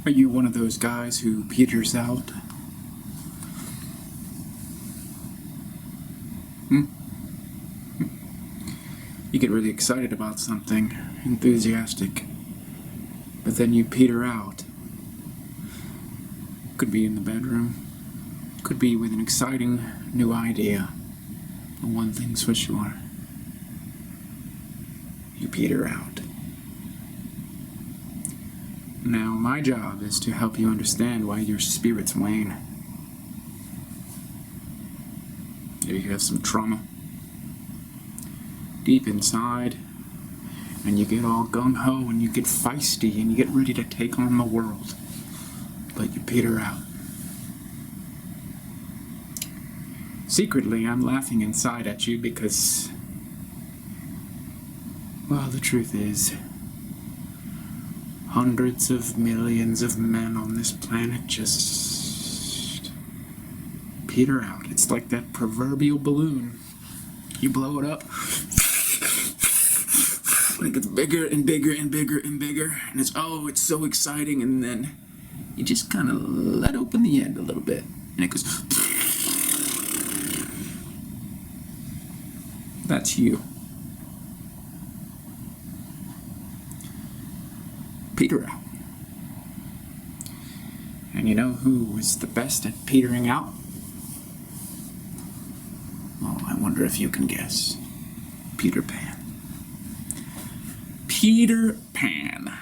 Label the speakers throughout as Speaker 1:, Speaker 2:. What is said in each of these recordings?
Speaker 1: Are you one of those guys who peters out? You get really excited about something, enthusiastic, but then you peter out. Could be in the bedroom, could be with an exciting new idea. But one thing's for sure. You peter out. Now, my job is to help you understand why your spirits wane. Maybe you have some trauma deep inside, and you get all gung-ho, and you get feisty, and you get ready to take on the world, but you peter out. Secretly, I'm laughing inside at you because Well, the truth is, hundreds of millions of men on this planet just peter out. It's like that proverbial balloon. You blow it up, and it gets bigger and bigger and bigger and bigger, and it's so exciting, and then you just kind of let open the end a little bit, and it goes. That's you. Peter out. And you know who is the best at petering out? Oh, I wonder if you can guess. Peter Pan. Peter Pan.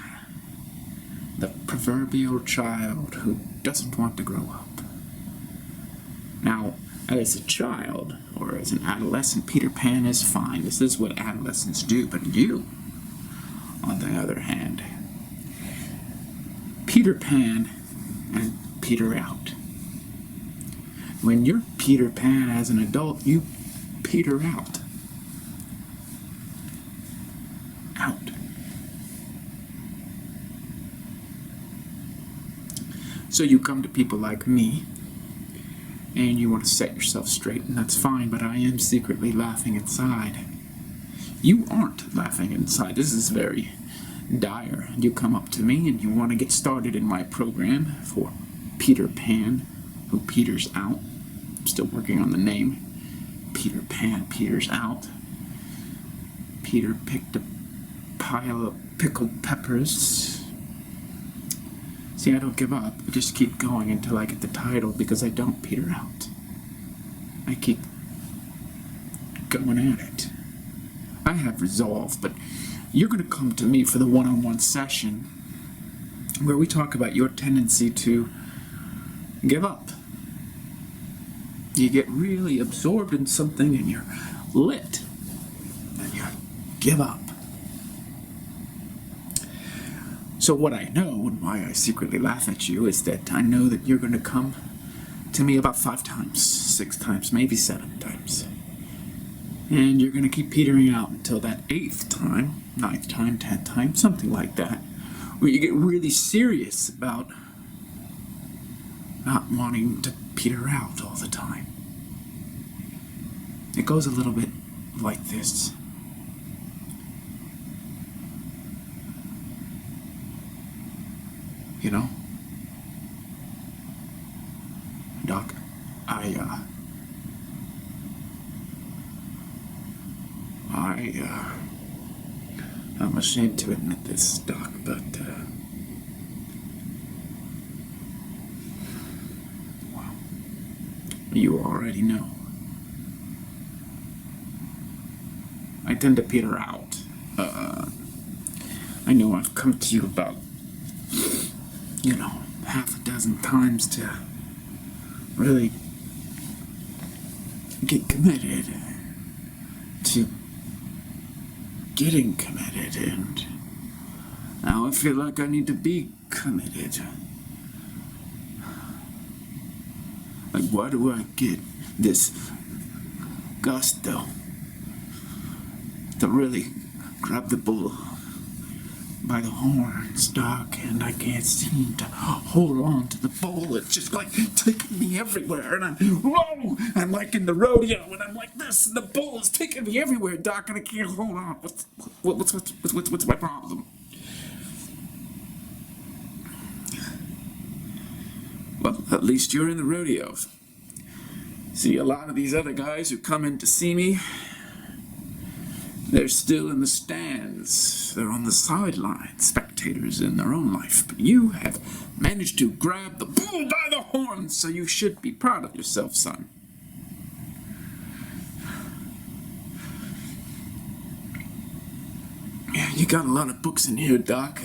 Speaker 1: The proverbial child who doesn't want to grow up. Now, as a child, or as an adolescent, Peter Pan is fine. This is what adolescents do. But you, on the other hand, Peter Pan and peter out. When you're Peter Pan as an adult, you peter out. Out. So you come to people like me, and you want to set yourself straight, and that's fine, but I am secretly laughing inside. You aren't laughing inside. This is very dire. You come up to me and you want to get started in my program for Peter Pan, who peters out. I'm still working on the name. Peter Pan peters out. Peter picked a pile of pickled peppers. See, I don't give up. I just keep going until I get the title, because I don't peter out. I keep going at it. I have resolve, but you're going to come to me for the one-on-one session where we talk about your tendency to give up. You get really absorbed in something and you're lit, and you give up. So what I know, and why I secretly laugh at you, is that I know that you're going to come to me about 5 times, 6 times, maybe 7 times. And you're going to keep petering out until that 8th time, 9th time, 10th time, something like that, where you get really serious about not wanting to peter out all the time. It goes a little bit like this. You know? Doc, I'm ashamed to admit this, Doc, but, well, you already know. I tend to peter out. I know I've come to you about, half a dozen times to really get committed to getting committed, and now I feel like I need to be committed. Like, why do I get this gusto to really grab the bull by the horns, Doc, and I can't seem to hold on to the bull? It's just like taking me everywhere, and I'm like in the rodeo, and I'm like this, and the bull is taking me everywhere, Doc, and I can't hold on. What's my problem? Well, at least you're in the rodeos. See, a lot of these other guys who come in to see me, they're still in the stands. They're on the sidelines, spectators in their own life. But you have managed to grab the bull by the horns, so you should be proud of yourself, son. Yeah, you got a lot of books in here, Doc.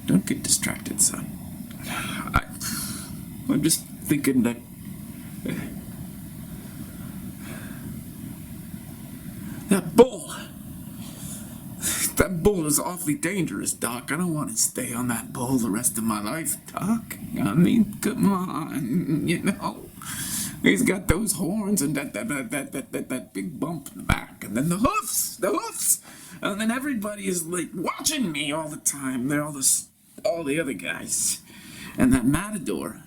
Speaker 1: Don't get distracted, son. I'm just thinking that that bull is awfully dangerous, Doc. I don't want to stay on that bull the rest of my life, Doc. I mean, come on, He's got those horns and that big bump in the back, and then the hoofs, and then everybody is like watching me all the time. They're all the other guys, and that matador.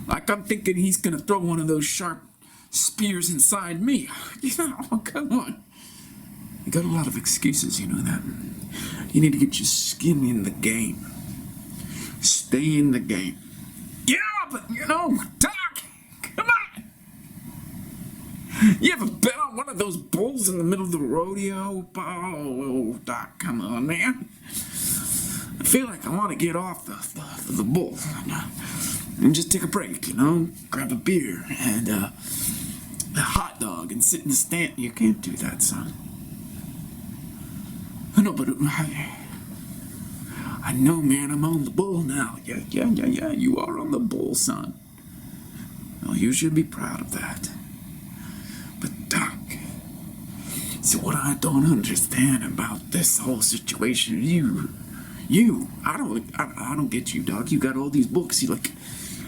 Speaker 1: Like I'm thinking he's gonna throw one of those sharp spears inside me. You know, come on. You got a lot of excuses, you know that. You need to get your skin in the game. Stay in the game. Yeah, but you know, Doc, come on. You ever been on one of those bulls in the middle of the rodeo? Oh, Doc, come on, man. I feel like I want to get off the bull and just take a break, you know, grab a beer and a hot dog and sit in the stand. You can't do that, son. I know, but I know, man, I'm on the bull now. Yeah, you are on the bull, son. Well, you should be proud of that. But, Doc, see, what I don't understand about this whole situation, I don't get you, Doc. You got all these books. You like,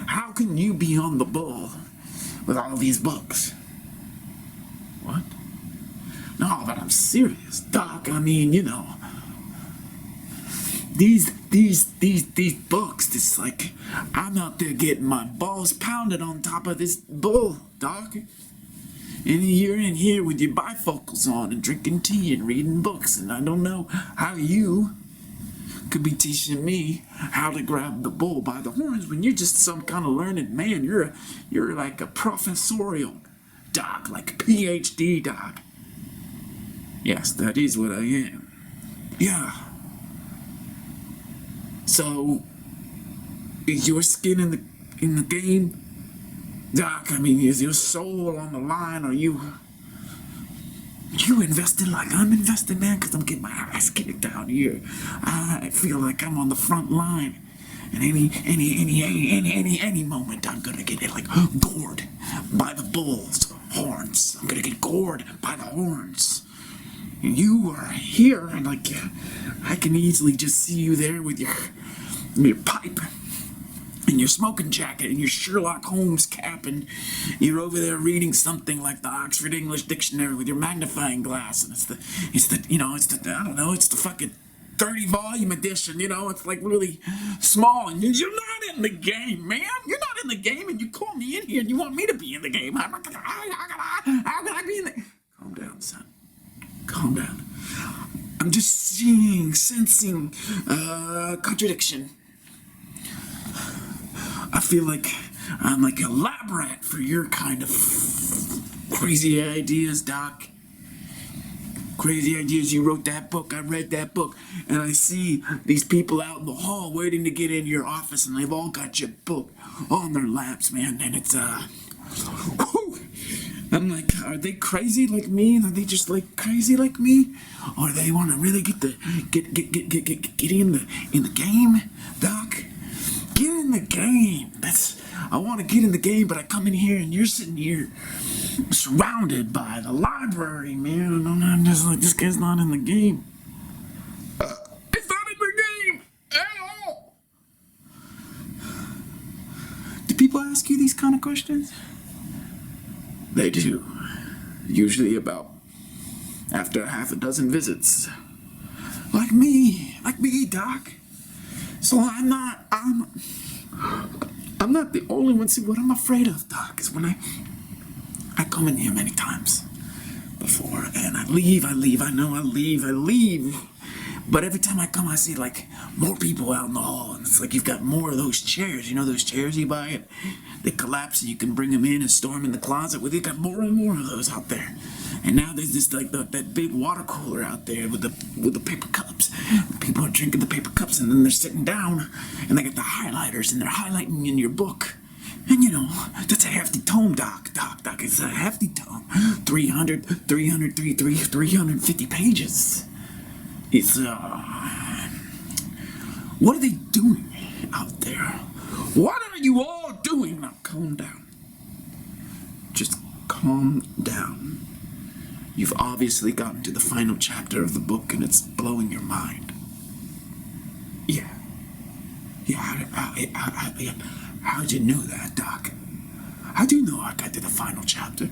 Speaker 1: how can you be on the bull with all these books? What? No, but I'm serious, Doc. I mean, you know, these books, it's like I'm out there getting my balls pounded on top of this bull, Doc. And you're in here with your bifocals on and drinking tea and reading books, and I don't know how you could be teaching me how to grab the bull by the horns when you're just some kind of learned man. You're like a professorial doc, like a PhD doc. Yes, that is what I am. Yeah. So, is your skin in the game, Doc? I mean, is your soul on the line? Are you invested like I'm invested, man? Because I'm getting my ass kicked out here. I feel like I'm on the front line, and any moment I'm gonna get like gored by the bull's horns. I'm gonna get gored by the horns. You are here, and like I can easily just see you there with your pipe and your smoking jacket and your Sherlock Holmes cap, and you're over there reading something like the Oxford English Dictionary with your magnifying glass, and it's the I don't know, it's the fucking 30 volume edition, you know, it's like really small, and you're not in the game, man. You're not in the game, and you call me in here and you want me to be in the game. How can I be in the? Calm down, son. Calm down. I'm just sensing contradiction. I feel like I'm like a lab rat for your kind of crazy ideas, Doc. Crazy ideas. You wrote that book. I read that book. And I see these people out in the hall waiting to get in your office, and they've all got your book on their laps, man. And it's, whew. I'm like, are they crazy like me? Are they just like crazy like me? Or they want to really get in the game, Doc? Get in the game. I want to get in the game, but I come in here and you're sitting here surrounded by the library, man. And I'm just like, this guy's not in the game. It's not in the game at all. Do people ask you these kind of questions? They do. Usually about after half a dozen visits. Like me, Doc. So I'm not the only one. See, what I'm afraid of, Doc, is when I come in here many times before, and I leave. But every time I come, I see like more people out in the hall, and it's like you've got more of those chairs. You know those chairs you buy, and they collapse, and you can bring them in and store them in the closet. Well, you got more and more of those out there. And now there's this like that big water cooler out there with the paper cups. People are drinking the paper cups, and then they're sitting down, and they got the highlighters, and they're highlighting in your book. And you know, that's a hefty tome, Doc. It's a hefty tome. 350 pages. It's, what are they doing out there? What are you all doing? Now, calm down. Just calm down. You've obviously gotten to the final chapter of the book, and it's blowing your mind. Yeah. How'd you know that, Doc? I do know I got to the final chapter.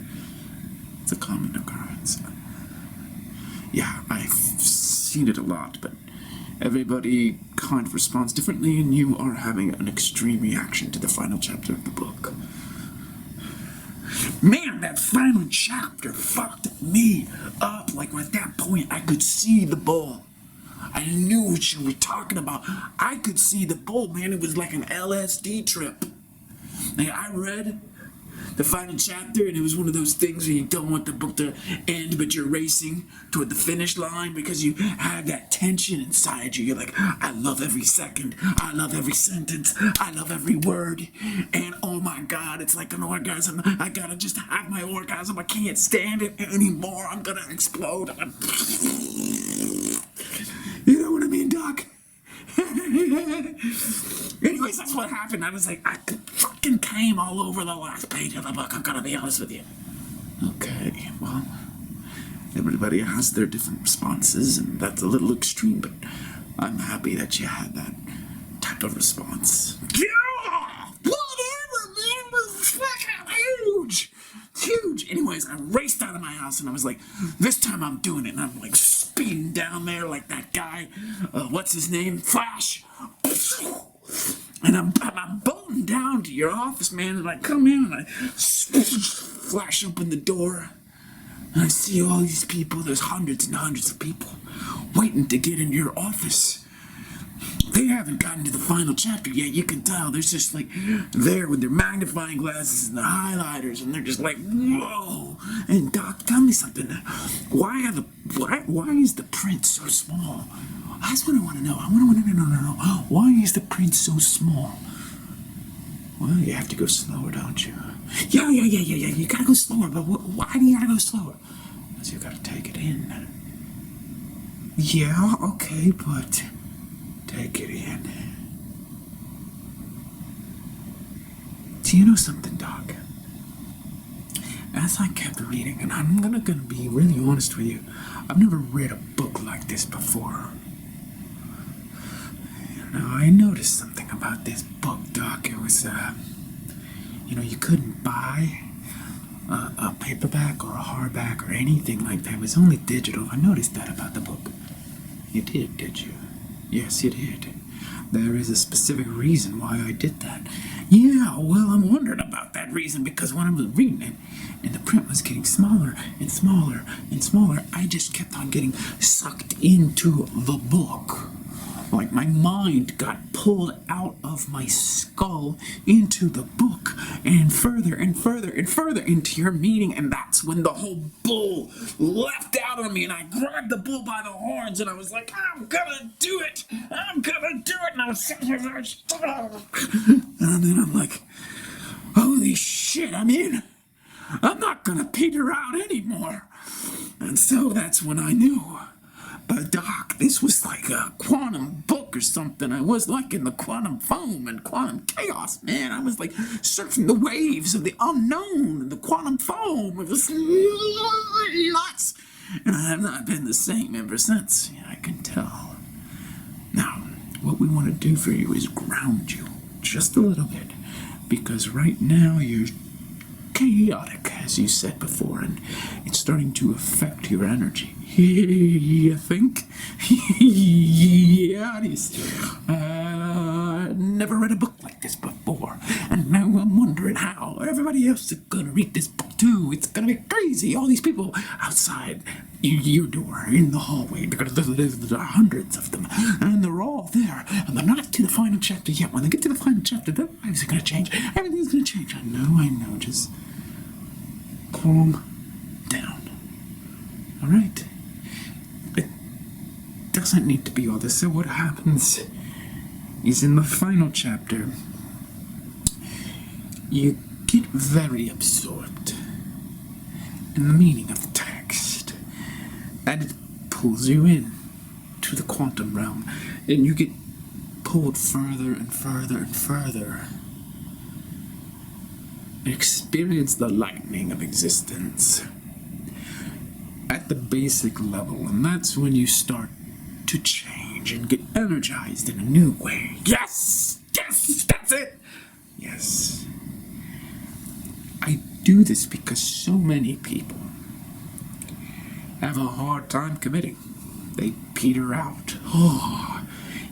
Speaker 1: It's a common occurrence. Yeah, I've seen it a lot, but everybody kind of responds differently, and you are having an extreme reaction to the final chapter of the book. Man, that final chapter fucked me up. Like, at that point, I could see the bull. I knew what you were talking about. I could see the bull, man. It was like an LSD trip. Like, I read the final chapter, and it was one of those things where you don't want the book to end, but you're racing toward the finish line because you have that tension inside you. You're like, I love every second, I love every sentence, I love every word, and oh my God, it's like an orgasm. I gotta just have my orgasm. I can't stand it anymore. I'm gonna explode. You know what I mean, Doc? Anyways, that's what happened. I was like, I fucking came all over the last page of the book. I'm gonna be honest with you. Okay, well, everybody has their different responses, and that's a little extreme, but I'm happy that you had that type of response. Yeah! Whatever, man! It was fucking huge! Huge! Anyways, I raced out of my house, and I was like, this time I'm doing it, and I'm like speeding down there like that guy, what's his name? Flash! And I'm bolting down to your office, man, and I come in and I flash open the door, and I see all these people. There's hundreds and hundreds of people waiting to get in your office. They haven't gotten to the final chapter yet. You can tell. They're just like there with their magnifying glasses and their highlighters, and they're just like, whoa. And Doc, tell me something. Why is the print so small? That's what I want to know. I want to know. Why is the print so small? Well, you have to go slower, don't you? Yeah. You gotta go slower, but why do you gotta go slower? Because you gotta take it in. Yeah, okay, but take it in. Do you know something, Doc? As I kept reading, and I'm gonna be really honest with you, I've never read a book like this before. Now, I noticed something about this book, Doc. It was, you couldn't buy a paperback or a hardback or anything like that. It was only digital. I noticed that about the book. You did you? Yes, you did. There is a specific reason why I did that. Yeah, well, I'm wondering about that reason, because when I was reading it, and the print was getting smaller and smaller and smaller, I just kept on getting sucked into the book. Like my mind got pulled out of my skull into the book, and further and further and further into your meaning, and that's when the whole bull leapt out on me, and I grabbed the bull by the horns, and I was like, I'm gonna do it! I'm gonna do it! And I was sitting here, and then I'm like, holy shit, I'm in! I'm not gonna peter out anymore! And so that's when I knew. But Doc, this was like a quantum book or something. I was like in the quantum foam and quantum chaos, man. I was like surfing the waves of the unknown and the quantum foam. It was nuts. And I have not been the same ever since. Yeah, I can tell. Now, what we want to do for you is ground you just a little bit. Because right now you're chaotic, as you said before, and it's starting to affect your energy. You think? Yeah, it is. Never read a book like this before, and now I'm wondering how everybody else is gonna read this book too. It's gonna be crazy. All these people outside your door in the hallway, because there are hundreds of them, and they're all there, and they're not to the final chapter yet. When they get to the final chapter, their lives are gonna change. Everything's gonna change. I know. Just calm down. All right. Doesn't need to be all this. So what happens is in the final chapter, you get very absorbed in the meaning of the text, and it pulls you in to the quantum realm, and you get pulled further and further and further. Experience the lightning of existence at the basic level, and that's when you start to change and get energized in a new way. Yes, that's it. Yes. do this because so many people have a hard time committing. They peter out. Oh,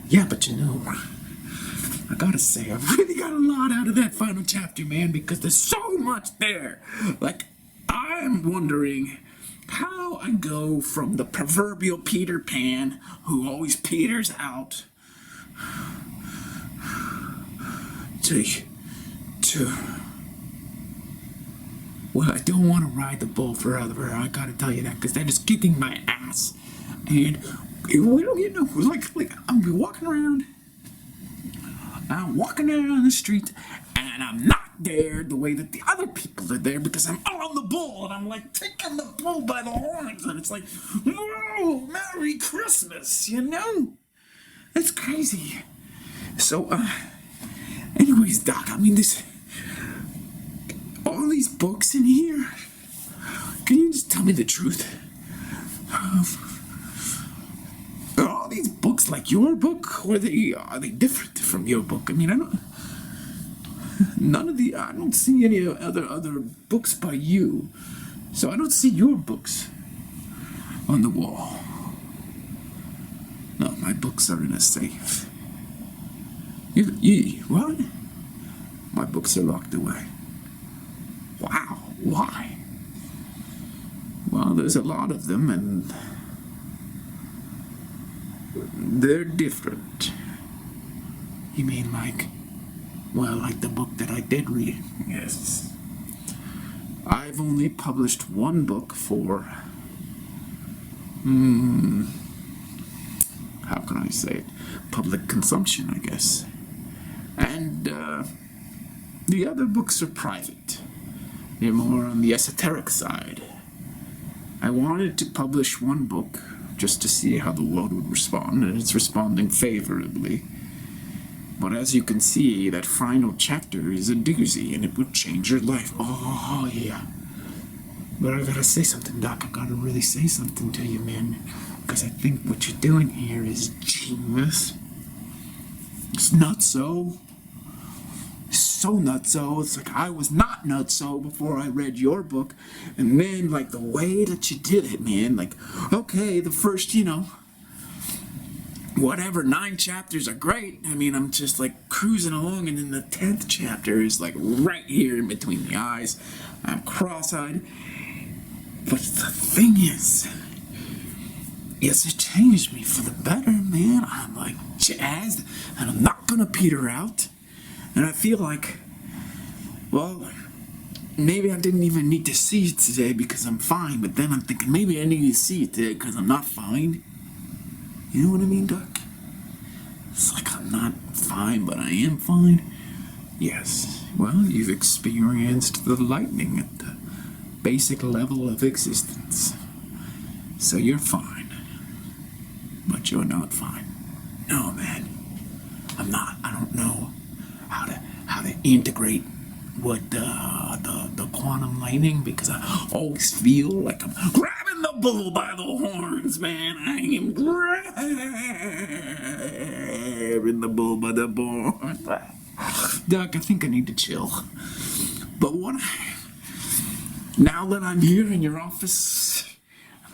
Speaker 1: yeah, but you know, I gotta say, I really got a lot out of that final chapter, man, because there's so much there. Like, I'm wondering how I go from the proverbial Peter Pan, who always peters out, to well, I don't want to ride the bull forever, I gotta tell you that, because they're just kicking my ass. And, you know, like I'm walking around the street, and I'm not there the way that the other people are there, because I'm on the bull, and I'm like taking the bull by the horns, and it's like, whoa, Merry Christmas, you know? It's crazy. So, anyways, Doc, I mean, all these books in here, can you just tell me the truth? Are all these books like your book, or are they different from your book? I mean, I don't see any other books by you, so I don't see your books on the wall. No, my books are in a safe. What? My books are locked away. Wow, why? Well, there's a lot of them, and they're different. You mean like the book that I did read? Yes. I've only published one book for, how can I say it? Public consumption, I guess. And, the other books are private. They're more on the esoteric side. I wanted to publish one book just to see how the world would respond, and it's responding favorably. But as you can see, that final chapter is a doozy, and it would change your life. Oh, yeah. But I gotta say something, Doc. I gotta really say something to you, man. Because I think what you're doing here is genius. It's nutso. So nutso. It's like I was not nutso before I read your book. And then, like, the way that you did it, man. Like, okay, the first, whatever, 9 chapters are great. I mean, I'm just, like, cruising along. And then the 10th chapter is, like, right here in between the eyes. I'm cross-eyed. But the thing is, yes, it changed me for the better, man. I'm, like, jazzed. And I'm not gonna peter out. And I feel like, well, maybe I didn't even need to see it today because I'm fine. But then I'm thinking maybe I need to see it today because I'm not fine. You know what I mean, Doc? It's like I'm not fine, but I am fine. Yes. Well, you've experienced the lightning at the basic level of existence. So you're fine. But you're not fine. No, man. I'm not. I don't know how to integrate what the quantum lightning, because I always feel like I'm grabbing the bull by the horns, man. I am grabbing the bull by the horns. Doc, I think I need to chill. But now that I'm here in your office,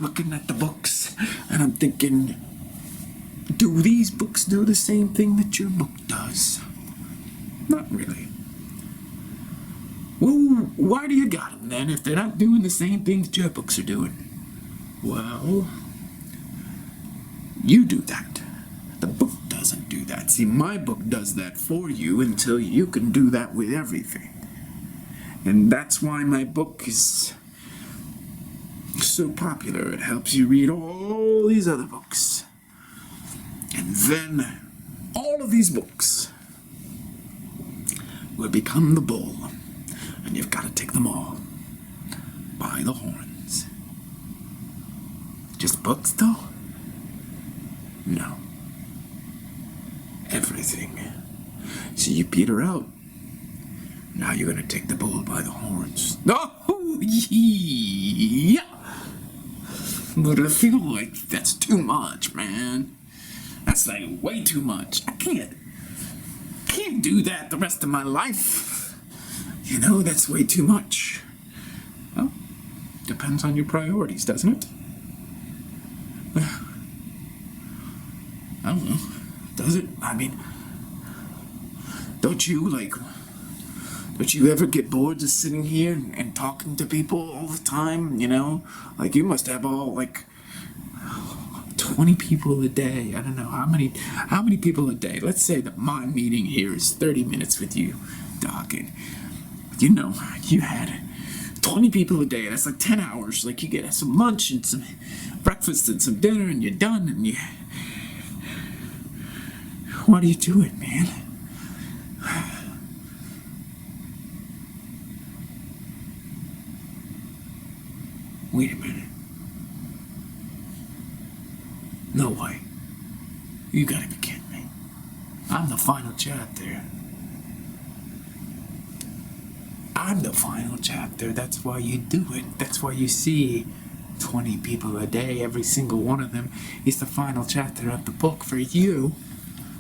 Speaker 1: looking at the books, and I'm thinking, do these books do the same thing that your book does? Not really. Well, why do you got them then if they're not doing the same thing that your books are doing? Well, you do that. The book doesn't do that. See, my book does that for you until you can do that with everything. And that's why my book is so popular. It helps you read all these other books. And then all of these books will become the bull. And you've got to take them all by the horns. Just books, though? No. Everything. So you peter out. Now you're going to take the bull by the horns. Oh, yeah! But I feel like that's too much, man. That's like way too much. I can't do that the rest of my life. You know, that's way too much. Well, depends on your priorities, doesn't it? I don't know. Does it? I mean, don't you ever get bored just sitting here and talking to people all the time, you know? Like, you must have all, like, 20 people a day. I don't know. How many people a day? Let's say that my meeting here is 30 minutes with you, Doc, and, you know, you had 20 people a day. That's like 10 hours. Like, you get some lunch and some breakfast and some dinner, and you're done, and you... Why do you do it, man? Wait a minute. No way. You gotta be kidding me. I'm the final chapter. I'm the final chapter. That's why you do it. That's why you see 20 people a day. Every single one of them is the final chapter of the book for you.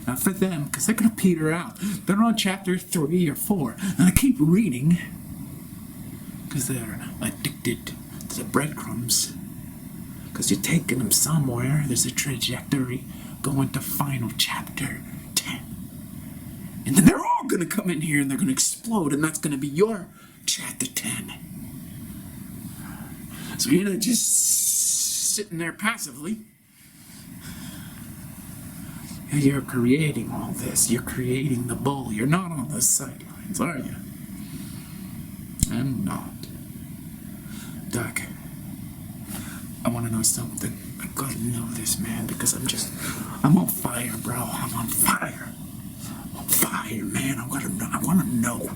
Speaker 1: Not for them, because they're going to peter out. They're on chapter 3 or 4. And I keep reading because they're addicted to the breadcrumbs. Because you're taking them somewhere. There's a trajectory going to final chapter 10. And then they're all going to come in here and they're going to explode. And that's going to be your chapter 10. So you're not just sitting there passively. You're creating all this. You're creating the bull. You're not on the sidelines, are you? I'm not. Doc, I want to know something. I gotta know this, man, because I'm on fire, bro. I'm on fire. I'm on fire, man. I want to know.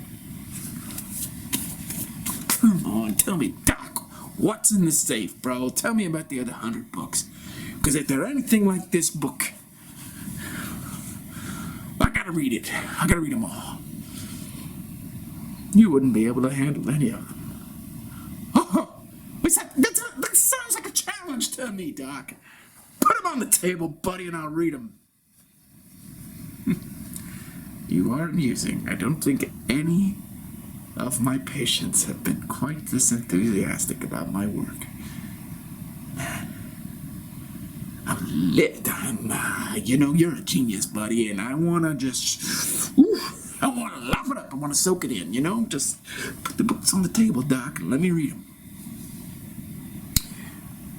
Speaker 1: Come on, tell me, Doc, what's in the safe, bro? Tell me about the other 100 books. Because if they're anything like this book, I gotta read it. I gotta read them all. You wouldn't be able to handle any of them. Oh, that sounds like a challenge to me, Doc. Put them on the table, buddy, and I'll read them. You are amusing. I don't think any of my patients have been quite this enthusiastic about my work. You know, you're a genius, buddy, and I want to I want to laugh it up. I want to soak it in, you know? Just put the books on the table, Doc, and let me read them.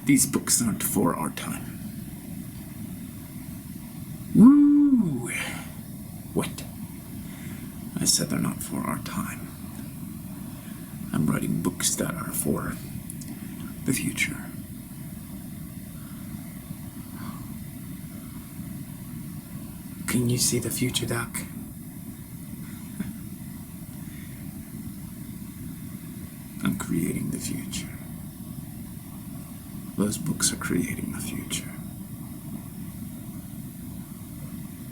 Speaker 1: These books aren't for our time. Woo! What? I said they're not for our time. I'm writing books that are for the future. Can you see the future, Doc? I'm creating the future. Those books are creating the future.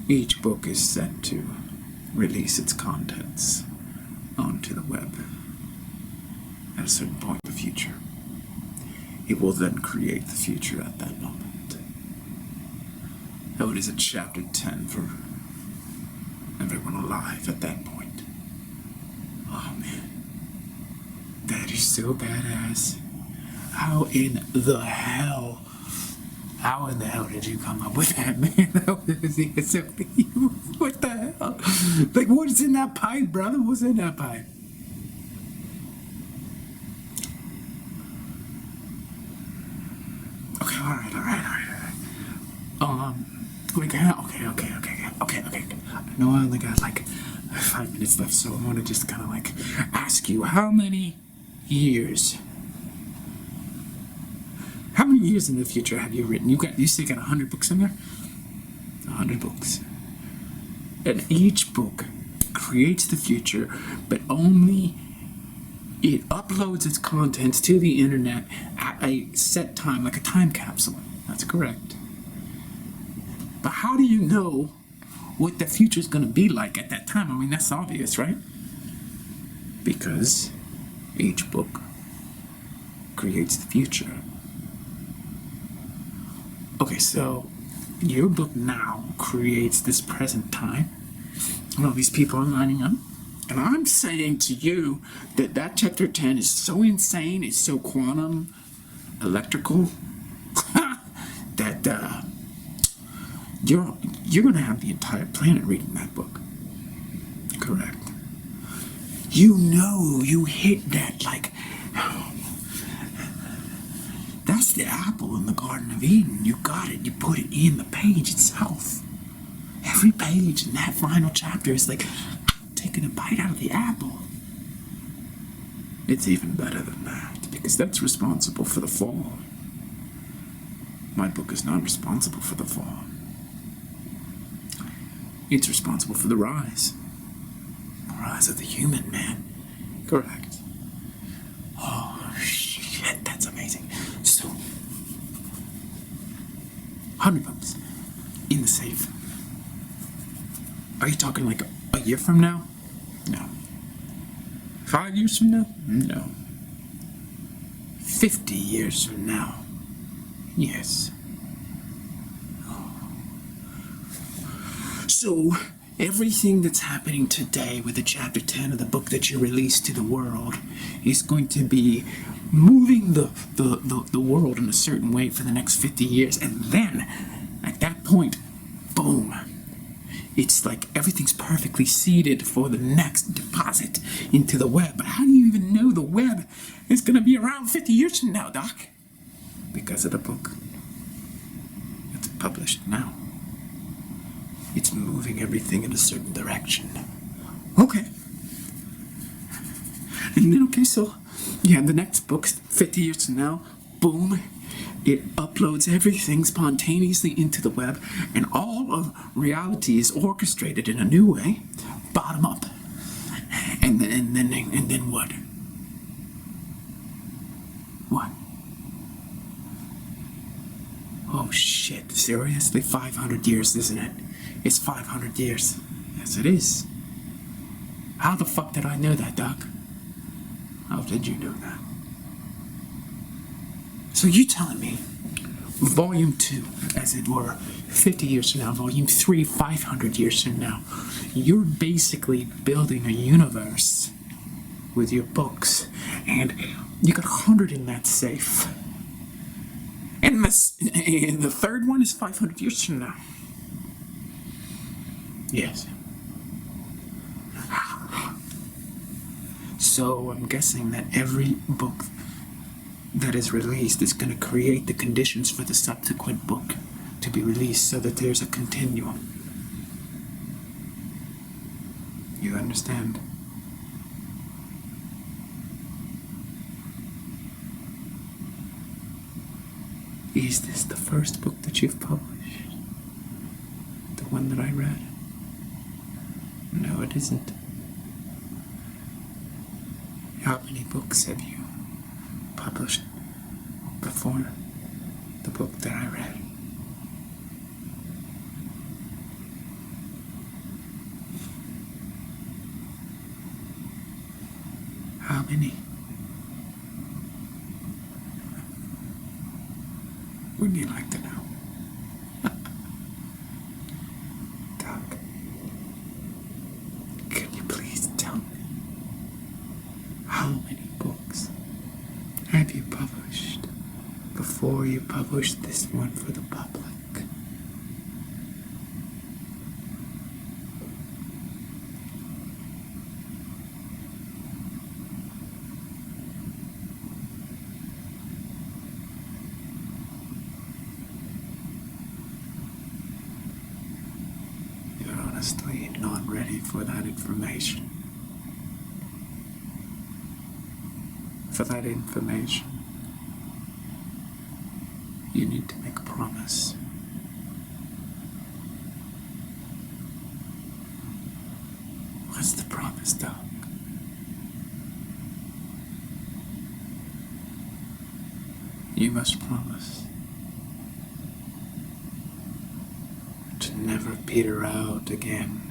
Speaker 1: Each book is set to release its contents onto the web at a certain point in the future. It will then create the future at that moment. Oh, it is a chapter 10 for everyone alive at that point. Oh, man. That is so badass. How in the hell did you come up with that, man? What the hell? Like, what's in that pipe, brother? What's in that pipe? Okay, all right. Okay. I know I only got like 5 minutes left, so I want to just kind of like ask you, how many years in the future have you written? You still got 100 books in there? 100 books. And each book creates the future, but only it uploads its contents to the internet at a set time, like a time capsule. That's correct. But how do you know what the future is going to be like at that time? I mean, that's obvious, right? Because each book creates the future. Okay, so your book now creates this present time. All these people are lining up. And I'm saying to you that chapter 10 is so insane, it's so quantum, electrical, that you're going to have the entire planet reading that book. Correct. You know, you hit that, like, that's the apple in the Garden of Eden. You got it. You put it in the page itself. Every page in that final chapter is like taking a bite out of the apple. It's even better than that, because that's responsible for the fall. My book is not responsible for the fall. It's responsible for the rise. The rise of the human man. Correct. Oh, shit, that's amazing. So, 100 books in the safe. Are you talking like a year from now? No. 5 years from now? No. 50 years from now? Yes. So, everything that's happening today with the chapter 10 of the book that you released to the world is going to be moving the world in a certain way for the next 50 years. And then, at that point, boom. It's like everything's perfectly seeded for the next deposit into the web. But how do you even know the web is going to be around 50 years from now, Doc? Because of the book. It's published now. It's moving everything in a certain direction. Okay. And then, okay, so, yeah, the next book, 50 years from now, boom, it uploads everything spontaneously into the web, and all of reality is orchestrated in a new way, bottom up. And then what? What? Oh shit, seriously? 500 years, isn't it? It's 500 years. Yes, it is. How the fuck did I know that, Doc? How did you know that? So you telling me, Volume 2, as it were, 50 years from now, Volume 3, 500 years from now, you're basically building a universe with your books, and you got 100 in that safe. And the third one is 500 years from now. Yes. So I'm guessing that every book that is released is going to create the conditions for the subsequent book to be released, so that there's a continuum. You understand? Is this the first book that you've published? The one that I read? No, it isn't. How many books have you published before the book that I read? How many? Wouldn't you like to know? Doc, can you please tell me, how many books have you published before you published this one for the public? You're honestly not ready for that information. For that information, you need to make a promise. What's the promise, Doc? You must promise to never peter out again.